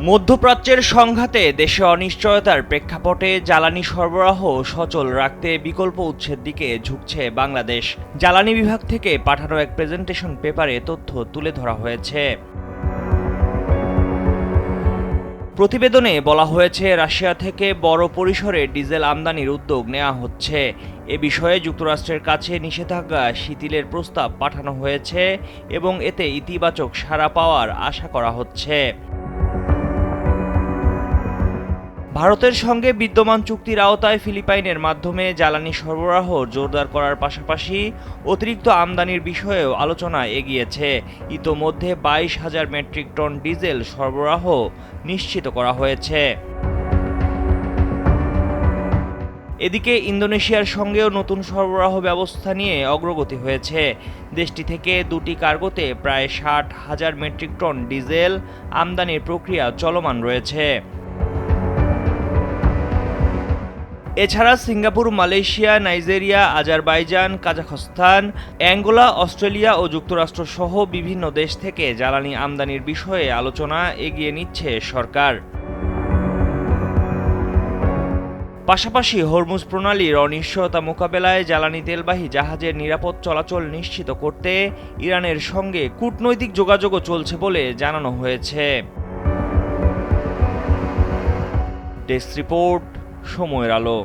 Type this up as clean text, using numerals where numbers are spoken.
মধ্যপ্রাচ্যের সংঘাতে দেশে অনিশ্চয়তার প্রেক্ষাপটে জ্বালানি সরবরাহ সচল রাখতে বিকল্প উৎসের দিকে ঝুঁকছে বাংলাদেশ। জ্বালানি বিভাগ থেকে পাঠানো এক প্রেজেন্টেশন পেপারে তথ্য তুলে ধরা হয়েছে। প্রতিবেদনে বলা হয়েছে, রাশিয়া থেকে বড় পরিসরে ডিজেল আমদানির উদ্যোগ নেওয়া হচ্ছে। এ বিষয়ে যুক্তরাষ্ট্রের কাছে নিষেধাজ্ঞা শিথিলের প্রস্তাব পাঠানো হয়েছে এবং এতে ইতিবাচক সাড়া পাওয়ার আশা করা হচ্ছে। ভারতের সঙ্গে বিদ্যমান চুক্তির আওতায় ফিলিপাইনের মাধ্যমে জ্বালানি সরবরাহ জোরদার করার পাশাপাশি অতিরিক্ত আমদানির বিষয়েও আলোচনা এগিয়েছে। ইতোমধ্যে 22,000 মেট্রিক টন ডিজেল সরবরাহ নিশ্চিত করা হয়েছে। এদিকে ইন্দোনেশিয়ার সঙ্গেও নতুন সরবরাহ ব্যবস্থা নিয়ে অগ্রগতি হয়েছে। দেশটি থেকে দুটি কার্গোতে প্রায় 60,000 মেট্রিক টন ডিজেল আমদানির প্রক্রিয়া চলমান রয়েছে। এছাড়া Singapore, Malaysia, Nigeria, Azerbaijan, Kazakhstan, Angola, Australia ও যুক্তরাষ্ট্র সহ বিভিন্ন দেশ থেকে জ্বালানি আমদানির বিষয়ে আলোচনা এগিয়ে নিচ্ছে সরকার। পাশাপাশি হরমুজ প্রণালীর অনিশ্চয়তা মোকাবেলায় জ্বালানি তেলবাহী জাহাজের নিরাপদ চলাচল নিশ্চিত করতে ইরানের সঙ্গে কূটনৈতিক যোগাযোগও চলছে বলে জানানো হয়েছে। ডেস্ক রিপোর্ট, সময়ের আলো।